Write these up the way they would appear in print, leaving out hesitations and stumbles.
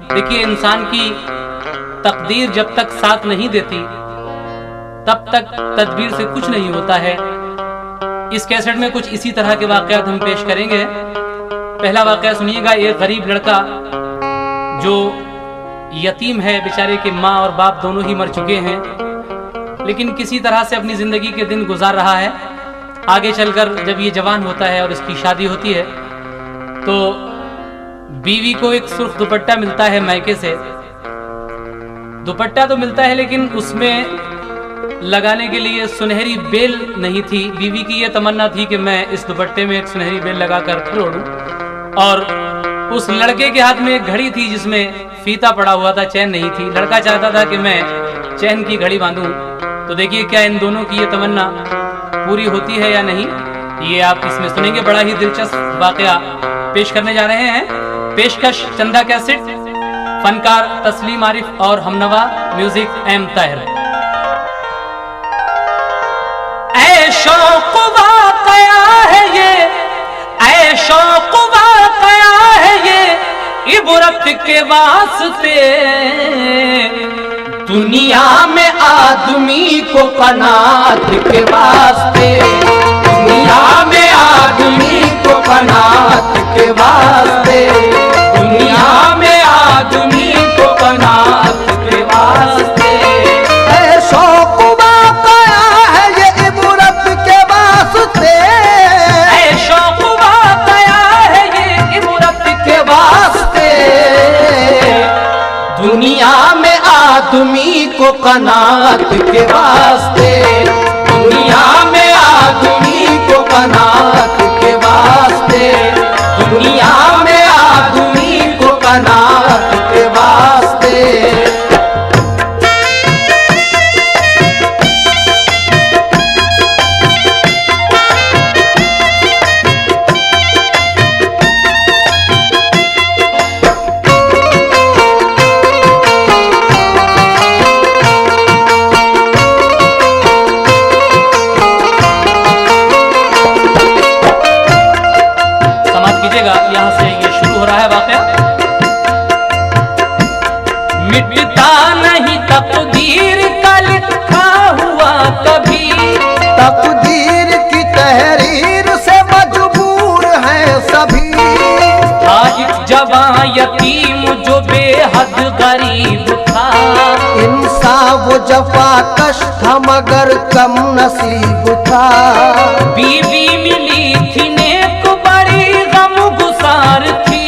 देखिए, इंसान की तकदीर जब तक साथ नहीं देती तब तक तदबीर से कुछ नहीं होता है। इस कैसेट में कुछ इसी तरह के वाकयात हम पेश करेंगे। पहला वाकया सुनिएगा। एक गरीब लड़का जो यतीम है, बेचारे के माँ और बाप दोनों ही मर चुके हैं, लेकिन किसी तरह से अपनी जिंदगी के दिन गुजार रहा है। आगे चलकर जब ये जवान होता है और इसकी शादी होती है तो बीवी को एक सुर्ख दुपट्टा मिलता है मायके से। दुपट्टा तो मिलता है लेकिन उसमें लगाने के लिए सुनहरी बेल नहीं थी। बीवी की यह तमन्ना थी कि मैं इस दुपट्टे में एक सुनहरी बेल लगाकर ओढ़ूं, और उस लड़के के हाथ में एक घड़ी थी जिसमें फीता पड़ा हुआ था, चैन नहीं थी। लड़का चाहता था कि मैं चैन की घड़ी बांधूं। तो देखिए क्या इन दोनों की ये तमन्ना पूरी होती है या नहीं, ये आप इसमें सुनेंगे। बड़ा ही दिलचस्प वाकया पेश करने जा रहे हैं। पेशकश चंदा कैसेट, फनकार तस्लीम आरिफ और हमनवा, म्यूजिक एम ताहिर। ऐ शौक वाकया है ये, ऐ शौक वाकया है ये, इबरत के वास्ते। दुनिया में आदमी को कनात के वास्ते, दुनिया में आदमी को कनात के वास्ते, दुनिया में आदमी को कनात के वास्ते। ऐ शौक वाकया है ये इबरत के वास्ते, ऐ शौक वाकया है ये इबरत के वास्ते। दुनिया में आदमी को कनात के वास्ते, दुनिया में आदमी को कनात के वास्ते, दुनिया में आदमी को कनात के वास्ते। यहां से ये शुरू हो रहा है वाकया। मिटता नहीं तकदीर का लिखा हुआ कभी, तकदीर की तहरीर से मजबूर है सभी। था एक जवां यतीम जो बेहद गरीब था, इंसान वो जफाकश था मगर कम नसीब था। बीवी मिली थी नेक बड़ी गम गुसार थी,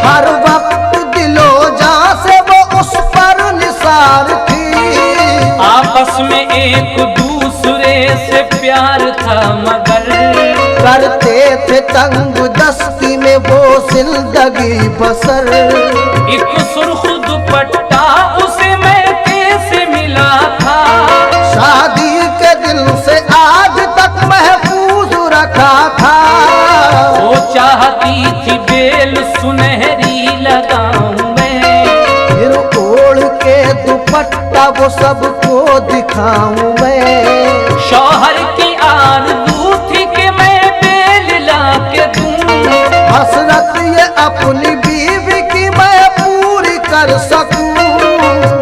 हर वक्त दिलो जान से वो उस पर निसार थी। आपस में एक दूसरे से प्यार था मगर करते थे तंग दस्ती में वो जिंदगी बसर। एक सुर्ख दुपट्टा उसे मैं कैसे मिला था, शादी के दिन से आज तक महफूज रखा था। वो चाहती थी बेल सुनहरी लगाऊं मैं, फिर ओढ़ के दुपट्टा वो सबको दिखाऊं मैं। शौहर की आरज़ू थी कि मैं बेल ला के दूं, हसरत ये अपनी बीवी की मैं पूरी कर सकूं।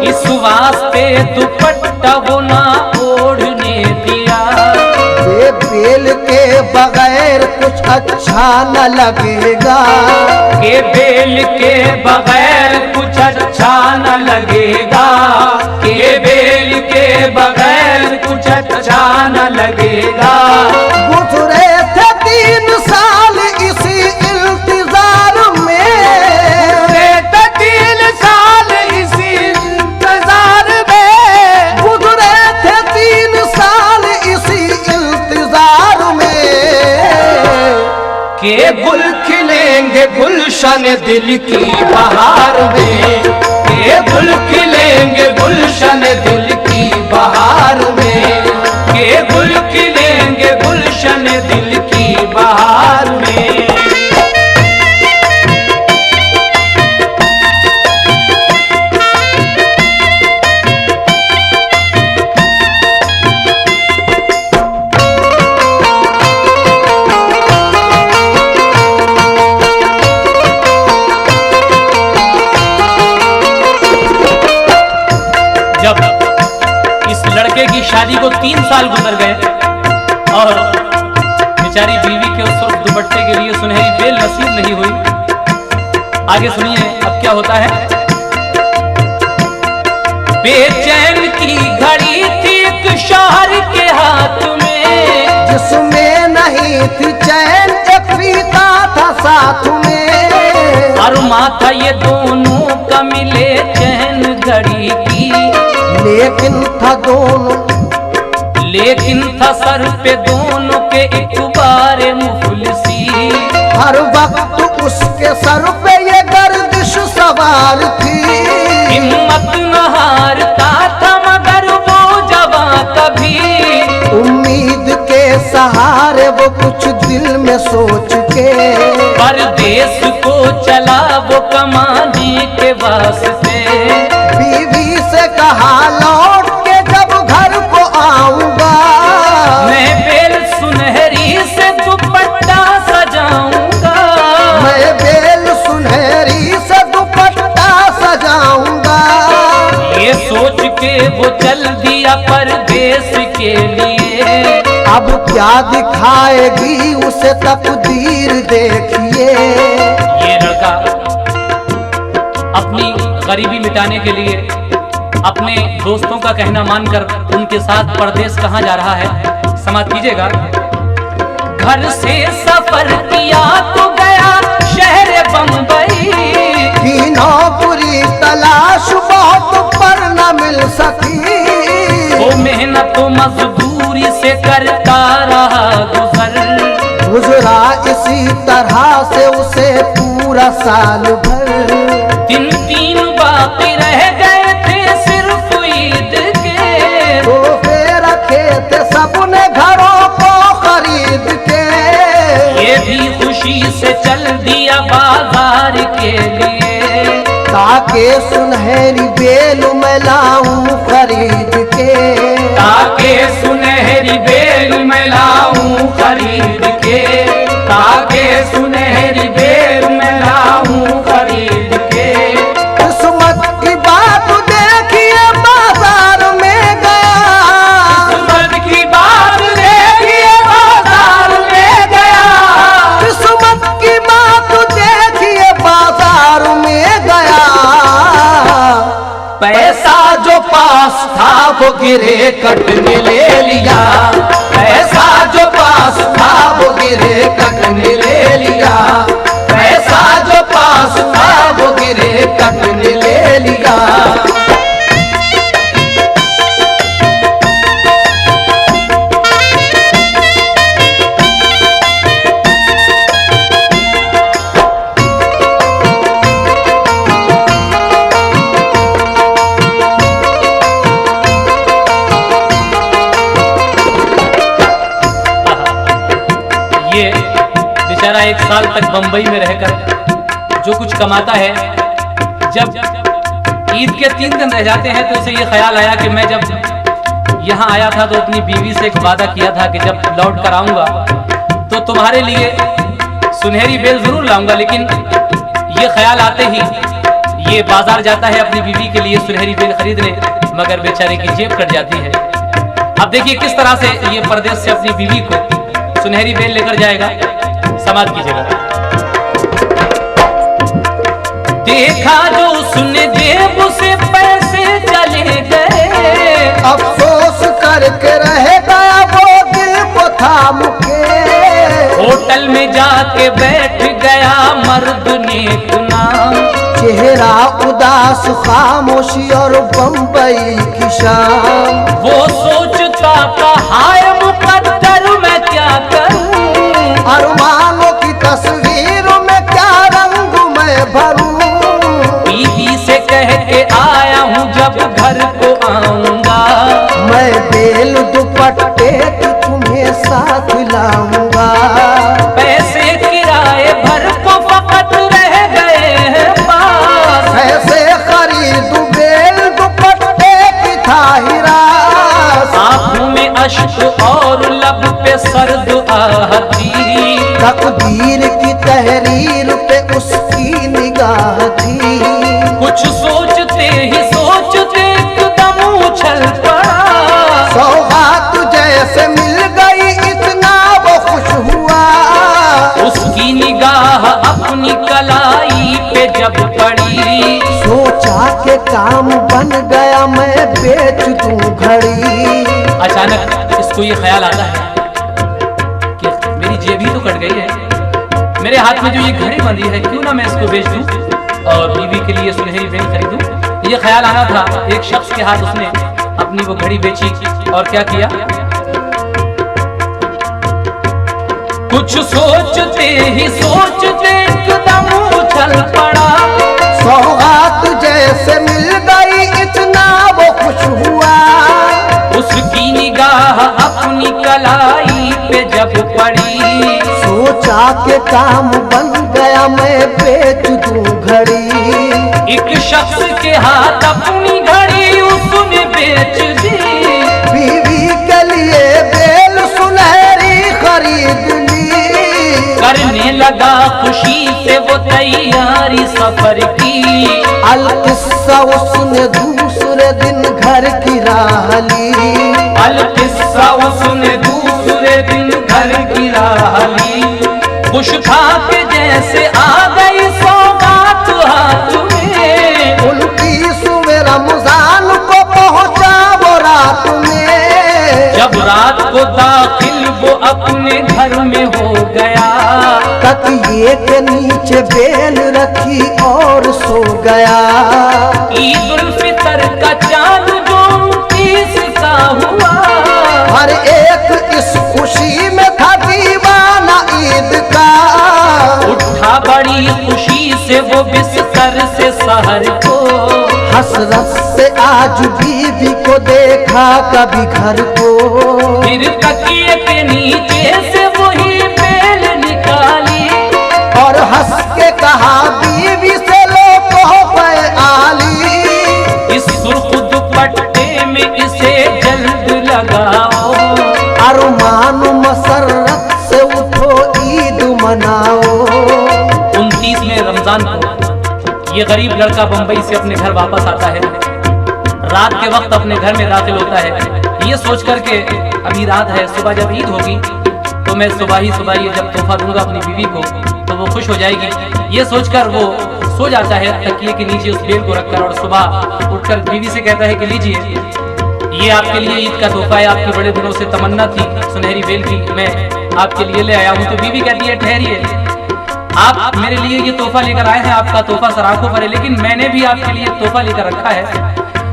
इस वास्ते दुपट्टा वो ना ओढ़ने दिया। ये बेल के बगैर कुछ अच्छा न लगेगा, के बेल के बगैर कुछ अच्छा न लगेगा, के बेल के बगैर कुछ अच्छा न लगेगा। गुजरे थे 3 साल इसी इंतजार में, गुजरे थे 3 साल इसी इंतजार में, गुजरे थे 3 साल इसी इंतजार में। के गुल खिलेंगे गुलशन दिल की बहार में, के गुल खिलेंगे गुलशन दिल की बहार में, के गुल खिलेंगे गुलशन दिल की बहार में। शादी को 3 साल गुजर गए और बेचारी बीवी के उस दुपट्टे के लिए सुनहरी बेल नसीब नहीं हुई। आगे सुनिए अब क्या होता है। बेचैन की घड़ी थी एक शहर के हाथ में, जिसमें नहीं थी चैन, एक फीता था साथ में। और माथा ये दोनों का मिले चैन घड़ी की, लेकिन था सर पे दोनों के एक बार मुफलिसी। हर वक्त उसके सर पे ये गर्दिश सवार थी। हिम्मत न हारता था मगर वो जवां कभी, उम्मीद के सहारे वो कुछ दिल में सोच के, परदेश को चला वो कमाने के वास्ते। बीवी से कहा लौट के जब घर को आऊंगा, मैं बेल सुनहरी से दुपट्टा सजाऊंगा। मैं बेल सुनहरी से दुपट्टा सजाऊंगा। ये सोच के वो चल दिया परदेश के लिए। अब क्या दिखाएगी उसे तकदीर देखिए। ये लड़का अपनी गरीबी मिटाने के लिए अपने दोस्तों का कहना मानकर उनके साथ परदेश कहाँ जा रहा है, समाप्त कीजिएगा। घर से सफर किया तो गया शहर बम्बई, की नौकरी तलाश बहुत पर न मिल सकी। वो मेहनत मजदूरी से करता रहा गुजरा इसी तरह से उसे पूरा साल भर। 3 बाकी रह गए थे सिर्फ ईद के, तोहफे रखे थे सबने घरों को खरीद के। ये भी खुशी से चल दिया बाजार के लिए, ताकि सुनहरी बेल मैं लाऊं खरीद के। ताकि सुनहरी बेल मैं लाऊं खरीद के, ताकि सुनहरी बेल मैं लाऊं खरीद के। किस्मत की बात देखिए बाजार में गया, किस्मत की बात देखिए बाजार में गया, किस्मत की बात देखिए बाजार में गया। पैसा जो पास था वो गिरे कटने ले लिया। पैसा जो पास था वो गिरे कटने ले लिया। पैसा जो पास था वो गिरे कटने ले लिया। बेचारा 1 साल तक बंबई में रहकर जो कुछ कमाता है, जब ईद के 3 दिन रह जाते हैं तो उसे ये ख्याल आया कि मैं जब यहाँ आया था तो अपनी बीवी से एक वादा किया था कि जब लौट कर आऊंगा तो तुम्हारे लिए सुनहरी बेल जरूर लाऊंगा। लेकिन ये ख्याल आते ही ये बाजार जाता है अपनी बीवी के लिए सुनहरी बेल खरीदने, मगर बेचारे की जेब कट जाती है। अब देखिए किस तरह से ये परदेश से अपनी बीवी को सुनहरी बेल लेकर जाएगा, समाप्त कीजिएगा। देखा जो उसने जेब से पैसे चले गए, अफसोस करके रह गया वो दिल को थाम के। होटल में जाके बैठ गया मर्द ने नाम, चेहरा उदास खामोशी और बम्बई की शाम। वो सोचता था हाय मुकद्दर मैं क्या करूं, अरमानों की तस्वीर में क्या रंग मैं भरूं। बीवी से कह के आया हूँ जब घर को आऊंगा, मैं बेल दुपट्टे की तुम्हें साथ लाऊंगा। पैसे किराए भर को फकत रह गए हैं पास, ऐसे खरीदू बेल दुपट्टे की था हिरास। आंखों में अश्क और लब पे सर्द आहती, तकदीर की तहरीर पे उसकी निगाह थी। कुछ सोचते ही सोचते एकदम उछल पड़ा, सौगात अपनी कलाई पे जब पड़ी, सोचा के काम बन गया मैं बेच दूं घड़ी। अचानक इसको ये ख्याल आता है कि मेरी जेब ही तो कट गई है, मेरे हाथ में जो ये घड़ी बंधी है क्यों ना मैं इसको बेच दूं और बीवी के लिए सुनहरी बेल खरीदूं। ये ख्याल आना था। एक शख्स के हाथ उसने अपनी वो घड़ी बेची और क्या किया, कुछ सोचते ही सोचते एकदम उछल पड़ा। सौगात जैसे मिल गई इतना वो खुश हुआ, उसकी निगाह अपनी कलाई पे जब पड़ी, सोचा के काम बन गया मैं बेच दूं घड़ी। एक शख्स के हाथ अपनी घड़ी उसने बेच दी, बीवी के लिए बेल सुनहरी खरीद ली। करने लगा खुशी से वो तैयारी सफर की। अलकिस्सा उसने दूसरे दिन घर की राह ली, अलकिस्सा उसने दूसरे दिन घर की राह ली। खुश था के जैसे आ गई सौगात हाथ में, उनकी सुबह रमजान को पहुंचा वो रात में। जब रात को दाखिल वो अपने घर में हो गया, तकिए के नीचे बेल रखी और सो गया। ईद उल फितर का चांद जो 29 का हुआ, हर एक इस खुशी में था दीवाना ईद का। उठा बड़ी खुशी से वो बिस्तर से सहर को, हसरत से आज बीवी को देखा कभी घर को। फिर तकिए के नीचे से वही बेल निकाली और हंस के कहा बीवी से लो कहो पे आली। इस सुर्ख दुपट्टे में इसे जल्द लगाओ, अरमान मसरत से उठो ईद मनाओ। 29वें रमजान को ये गरीब लड़का बंबई से अपने घर वापस आता है। रात के वक्त अपने घर में दाखिल होता है, ये सोच कर के अभी रात है, सुबह जब ईद होगी तो मैं सुबह ही ये जब तोहफा दूंगा अपनी बीवी को तो वो खुश हो जाएगी। ये सोचकर वो सो जाता है तकिए के नीचे उस बेल को रखकर, और सुबह उठकर बीवी से कहता है कि लीजिए ये आपके लिए ईद का तोहफा है, आपकी बड़े दिनों से तमन्ना थी सुनहरी बेल की, मैं आपके लिए ले आया हूँ। तो बीवी कहती है ठहरिए, आप मेरे लिए ये तोहफा लेकर आए हैं, आपका तोहफा सराखों पर है, लेकिन मैंने भी आपके लिए तोहफा लेकर रखा है,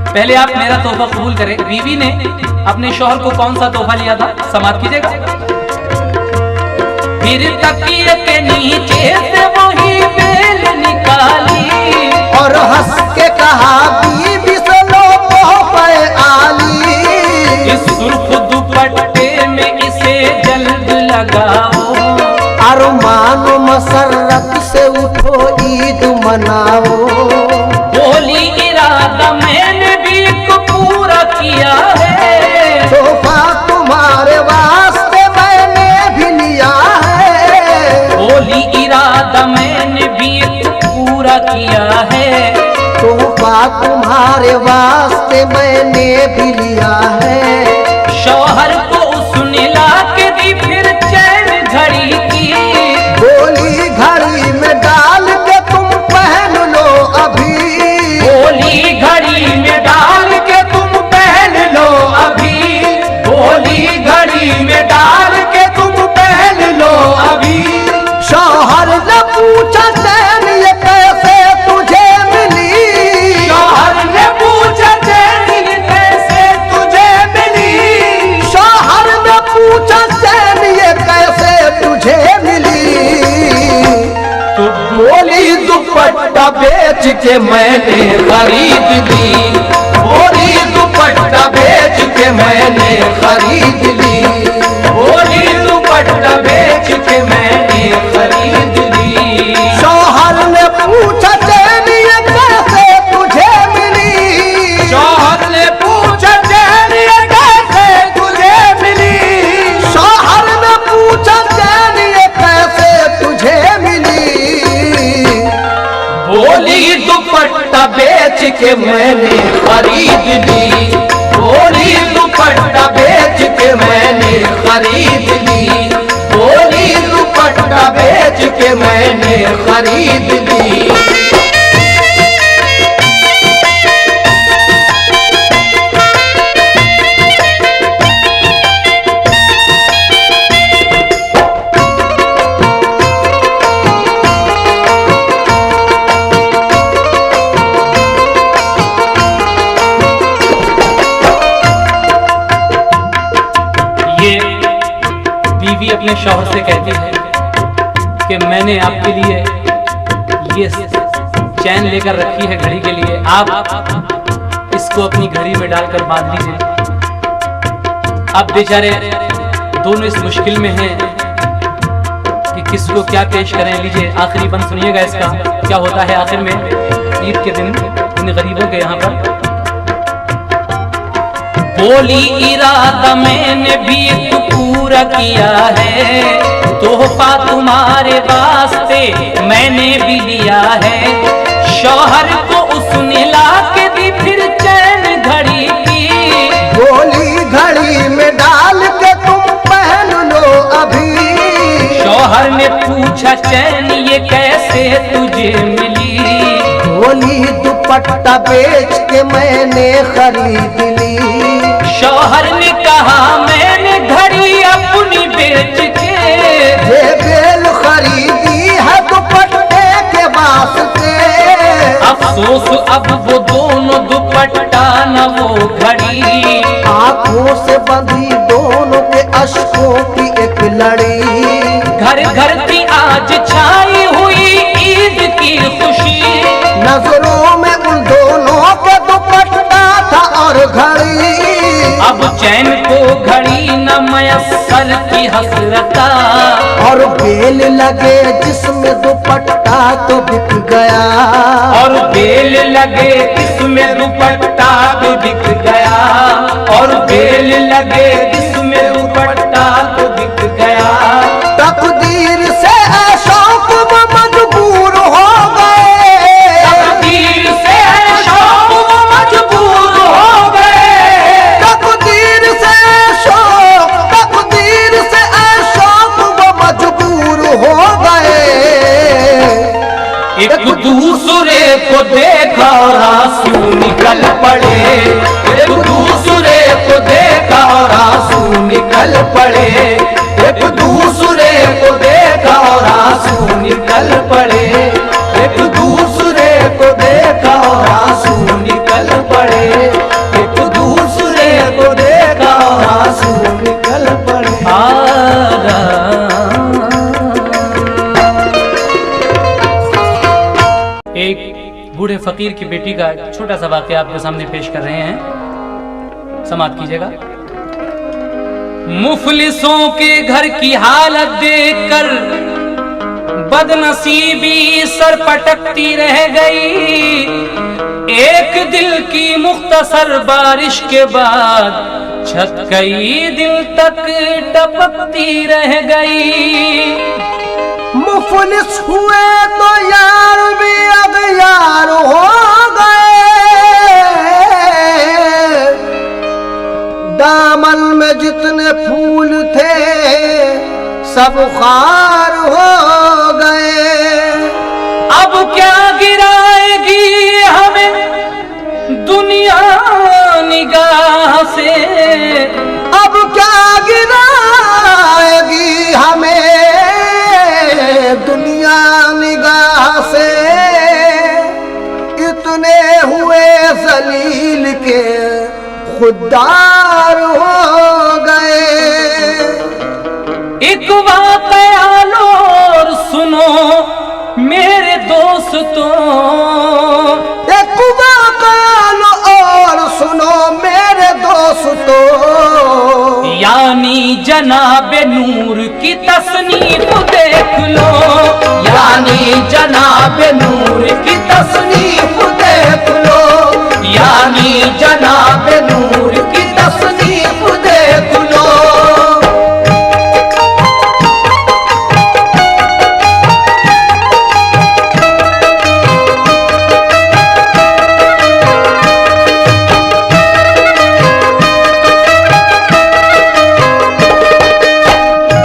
पहले आप मेरा तोहफा कबूल करें। बीवी ने अपने शौहर को कौन सा तोहफा लिया था, समाप्त कीजिएगा। फिर तकिए के नीचे से वही बेल निकाली और हंस के कहा बीवी से लो कहो पे आली। इस सुर्ख दुपट्टे में इसे जल्द लगाओ, अरमान मसरत से उठो ईद मनाओ। बोली इरादा मैंने भी पूरा किया है, तोहफा तुम्हारे वास्ते मैंने भी लिया है। बोली इरादा मैंने भी पूरा किया है, तोहफा तुम्हारे वास्ते मैंने भी लिया है। शौहर को उसने ला के दी फिर चैन घड़ी की, बोली घड़ी में डाल के तुम पहन लो अभी। बोली घड़ी में डाल के तुम पहन लो अभी, बोली घड़ी में डाल के तुम पहन लो अभी। शौहर ने पूछा चैन ये कैसे तुझे मिली। शौहर ने पूछा चैन ये कैसे तुझे मिली, शौहर ने पूछा चैन ये कैसे तुझे मिली। तो बोली दुपट्टा बेच के मैंने खरीद ली। बोली दुपट्टा बेच के मैंने खरीद ली। बोली दुपट्टा बेच के मैंने खरीद ली। शौहर ने पूछा चैन ये कैसे तुझे मिली। शौहर ने पूछा चैन ये कैसे तुझे मिली, शौहर ने पूछा चैन ये कैसे तुझे मिली। बोली दुपट्टा बेच के मैंने खरीद ली। बोली दुपट्टा बेच के मैंने खरीद ली। बोली दुपट्टा बेच के के मैंने खरीद ली। बीवी अपने शौहर से कहती है कि मैंने आपके लिए ये चैन लेकर रखी है घड़ी के लिए, आप इसको अपनी घड़ी में डालकर बांध लीजिए। अब बेचारे दोनों इस मुश्किल में हैं कि किसको क्या पेश करें। लीजिए आखिरी बंद सुनिएगा इसका, क्या होता है आखिर में ईद के दिन इन गरीबों के यहाँ पर। बोली इरादा मैंने भी तो पूरा किया है, तोहफा तुम्हारे वास्ते मैंने भी लिया है। शौहर को उसने ला के दी फिर चैन घड़ी की, बोली घड़ी में डाल के तुम पहन लो अभी। शौहर ने पूछा चैन ये कैसे तुझे मिली, बोली दुपट्टा बेच के मैंने खरीद ली। शौहर ने कहा मैंने घड़ी अपनी बेच के ये बेल खरीदी है दुपट्टे के वास्ते। अफसोस अब वो दोनों दुपट्टा न वो घड़ी, आंखों से बंधी दोनों के अश्कों की एक लड़ी। घर घर की आज छाई हुई ईद की खुशी, नजरों में उन दोनों के दुपट्टा था और घड़ी। अब चैन को घड़ी न मयस्सर की हसरता, और बेल लगे जिसमें दुपट्टा तो बिक गया। और बेल लगे इसमें दुपट्टा भी बिक गया, और बेल लगे इसमें दुपट्टा तो बिक गया। तकदीर से शौक वो मजबूर हो गए, तकदीर से शौक वो मजबूर हो गए, तकदीर से शौक वो मजबूर हो गए। एक दूसरे को देखा और आंसू निकल पड़े, एक दूसरे को देखा और आंसू निकल पड़े। एक दूसरे को देखा और आंसू निकल पड़े। एक दूसरे को देखा और आंसू निकल पड़े। एक दूसरे को देखा और आंसू निकल पड़े। एक बूढ़े फकीर की बेटी का एक छोटा सा वाकया आपके सामने पेश कर रहे हैं, समाप्त कीजिएगा। मुफलिसों के घर की हालत देखकर बदनसीबी सर पटकती रह गई। एक दिल की मुख्तसर बारिश के बाद छत कई दिल तक टपकती रह गई। मुफलिस हुए तो यार भी अगयार हो गए। दामन में जितने फूल थे सब खार हो गए। अब क्या गिराएगी हमें दुनिया निगाह से, अब क्या गिराएगी हमें दुनिया निगाह से। इतने हुए जलील के खुददार हो गए। एक वाकया लो और सुनो मेरे दोस्तों, एक वाकया लो और सुनो मेरे दोस्तों। यानी जनाबे नूर की तसनीफ देख लो, यानी जनाबे नूर की तसनीफ देख लो। यानी जनाबे नूर की तसनीफ देख लो।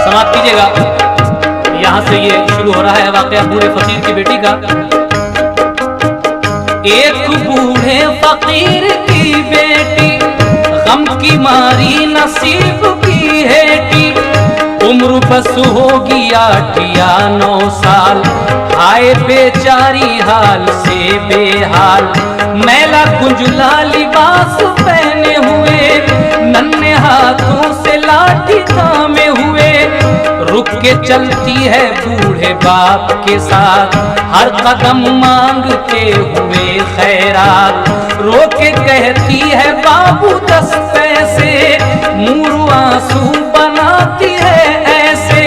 समाप्त कीजिएगा। यहाँ से ये शुरू हो रहा है बूढ़े फकीर की बेटी का। एक बूढ़े फकीर की बेटी गम की मारी नसीब की हेटी, उम्र बस होगी 8 या 9 साल, आए बेचारी हाल से बेहाल, मैला गुंजला लिबास पहने हुए, नन्हे हाथों से लाठी थामे हुए, रुक के चलती है बूढ़े बाप के साथ, हर कदम मांगते हुए खैरात, रो के कहती है बाबू 10 पैसे, मुंह आंसू बनाती है ऐसे,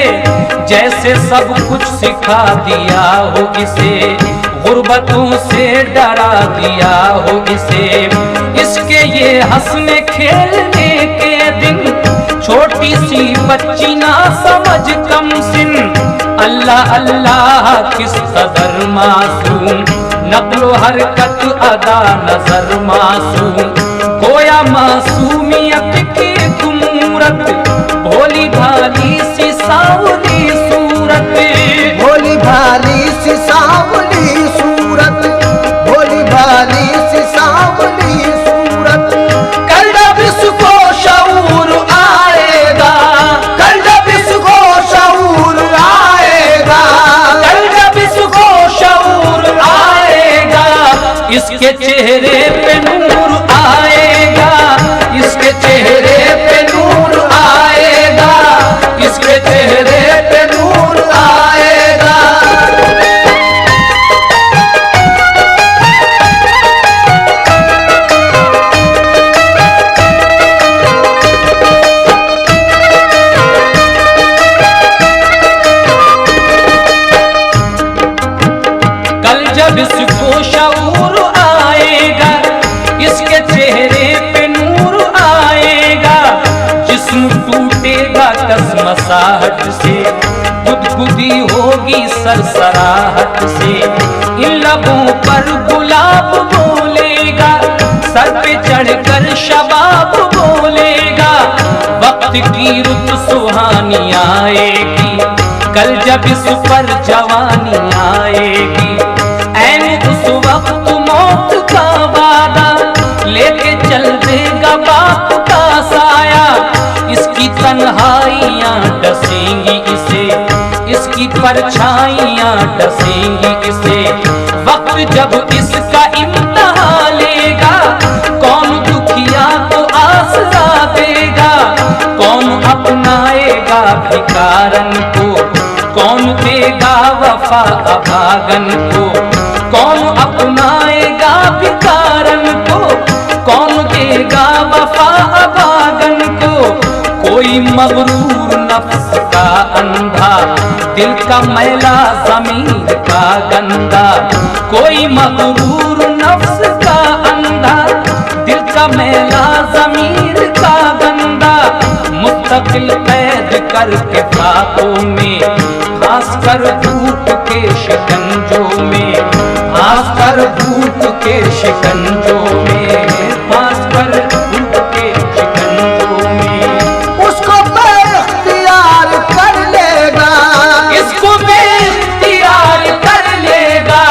जैसे सब कुछ सिखा दिया हो इसे, गुर्बतों से डरा दिया हो इसे, इसके ये हंसने खेलने के दिन, छोटी सी बच्ची ना समझ कम सिन, अल्लाह अल्लाह किस कदर मासूम, नक्लो हरकत अदा नजर मासूम, गोया मासूमियत की मूरत, भोली भाली सी सावली सूरत, भोली भाली सी सावली सूरत, भोली भाली सी सावली सूरत, कल जब इसको शऊर आएगा, कल जब इसको शऊर आएगा, कल जब इसको शऊर आएगा, इसके चेहरे पे नूर आएगा, इसके चेहरे पे नूर आएगा, इसके चेहरे पे नूर आएगा। कल जब इसको शऊर आएगा, इसके चेहरे पे नूर आएगा, जिस्म टूटेगा कसमसाहट से, गुदगुदी होगी सरसराहट से, इन लबों पर गुलाब बोलेगा, सर पे चढ़कर शबाब बोलेगा, वक्त की रुत सुहानी आएगी, कल जब इस पर जवानी आएगी, ऐन उस वक्त मौत का वादा, लेके चल देगा बाप का साया, इसकी तन्हाइयां डसेंगी इसे, इसकी परछाइयां डसेंगी इसे, वक्त जब इसका इम्तिहान लेगा, कौन दुखिया को आसरा देगा, कौन अपनाएगा भिखारन को, कौन देगा वफा अभागन को, कौन अपनाएगा भिखारन को, कौन देगा वफा अभागन को, कोई मगरूर नफ्स का अंधा, दिल का मैला ज़मीर का गंदा, कोई मगरूर नफ्स का अंधा, दिल का मैला ज़मीर का गंदा, मुस्तकिल कैद करके बातों में, खासकर धूप के शिकंजों में, खासकर धूप के शिकंजों में, खासकर धूप के शिकंजों में, उसको बेइख्तियार कर लेगा, इसको बेइख्तियार कर लेगा,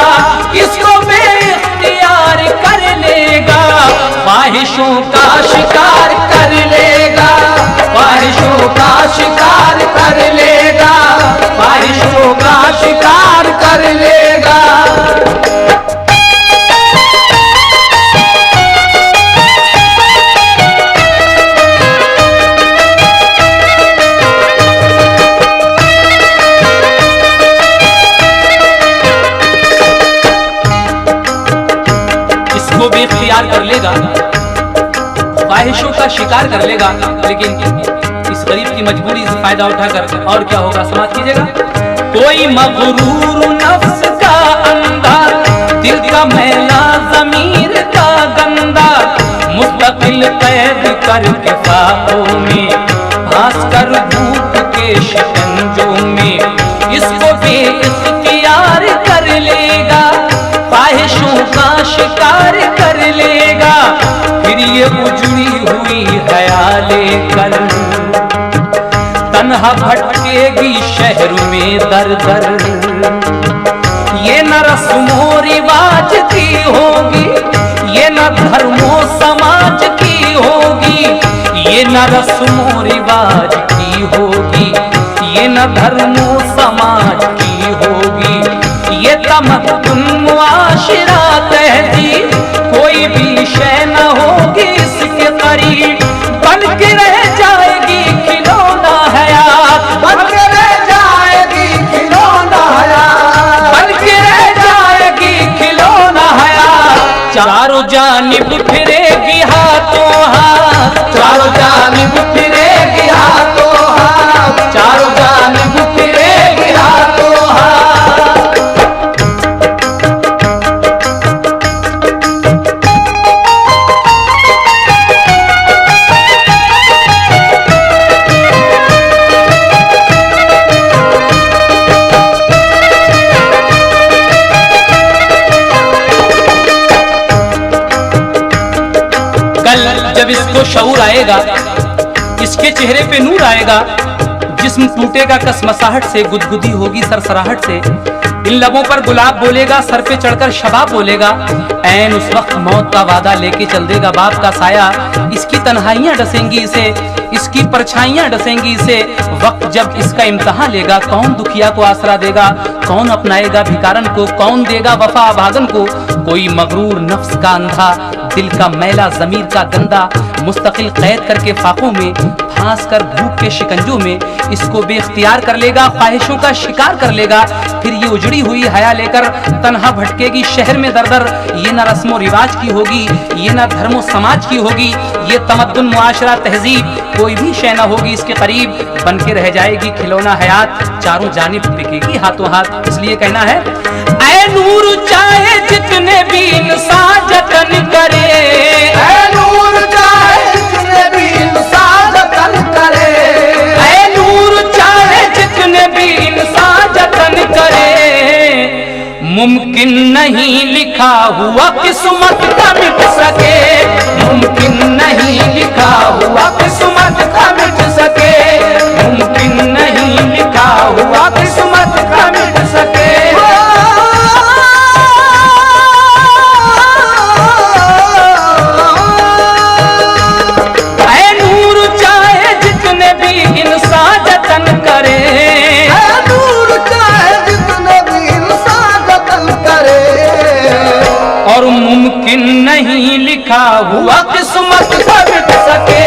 इसको बेइख्तियार कर लेगा, ख्वाहिशों का शिकार कर लेगा, ख्वाहिशों का शिकार कर लेगा, ख्वाहिशों का शिकार कर लेगा। इसको भी इख्तियार कर लेगा, ख्वाहिशों का शिकार कर लेगा, लेकिन इस गरीब की मजबूरी से फायदा उठाकर और क्या होगा समाप्त कीजिएगा। कोई मगरूर नफ्स का अंधा, दिल का मैला ज़मीर का गंदा, मुस्तकिल कैद करके ख्वाबों में, भांसकर धूप के शिकंजों में, इसको बेइख्तियार कर लेगा, ख्वाहिशों का शिकार कर लेगा, फिर ये उजड़ी हुई ख्याले कर, तन्हा भटकेगी शहर में दर दर, ये न रस्मो रिवाज की होगी, ये न धर्मो समाज की होगी, ये न रस्मो रिवाज की होगी, ये न धर्मो समाज की होगी, ये तमद्दुन मुआशिरा तहजीब कोई भी शय न होगी इसके करीब। बन के रह जाएगी खिलौना हयात, बन के रह जाएगी खिलौना हयात, बन के रह जाएगी खिलौना हयात। चारों जानिब फिरेगी हाथों हाथ, चारों जानिब फिरेगी हाथों हाथ, चारों जानिब फिरेगी हाथों हाथ। जब इसको शऊर आएगा, इसके चेहरे पे नूर आएगा, जिस्म टूटेगा कसमसाहट से, गुदगुदी होगी सरसराहट से, इन लबों पर गुलाब बोलेगा, सर पे चढ़कर शबाब बोलेगा। ऐन उस वक्त मौत का वादा लेके चल देगा बाप का साया। इसकी तन्हाइयां डसेंगी इसे, इसकी परछाइयां डसेंगी इसे। वक्त जब इसका इम्तहान लेगा, कौन दुखिया को आसरा देगा, कौन अपनाएगा भिकारन को, कौन देगा वफा भागन को। कोई मगरूर नफ्स का अंधा, दिल का मैला, जमीर का गंदा, मुस्तकिल कैद करके फाकों में, फांस कर भूख के शिकंजों में इसको बेख्तियार कर लेगा, ख्वाहिशों का शिकार कर लेगा। फिर ये उजड़ी हुई हया लेकर तन्हा भटकेगी शहर में दर दर। ये न रस्मो रिवाज की होगी, ये न धर्मो समाज की होगी, ये तमद्दुन मुआशरा तहजीब कोई भी शय न होगी इसके करीब। बन के रह जाएगी खिलौना हयात, चारों जानिब बिकेगी हाथों हाथ। इसलिए कहना है, ऐ नूर चाहे जितने भी इंसान जतन करे, ऐ नूर चाहे जितने भी इंसान जतन करे, ऐ नूर चाहे जितने भी इंसान जतन करे, मुमकिन नहीं लिखा हुआ किस्मत का मिट सके, मुमकिन नहीं लिखा हुआ किस्मत का मिट सके, मुमकिन नहीं लिखा हुआ किस्मत का मिट सके। ऐ नूर चाहे जितने भी इंसान जतन करे, ऐ नूर चाहे जितने भी इंसान जतन करे, और मुमकिन नहीं लिखा हुआ किस्मत का मिट सके,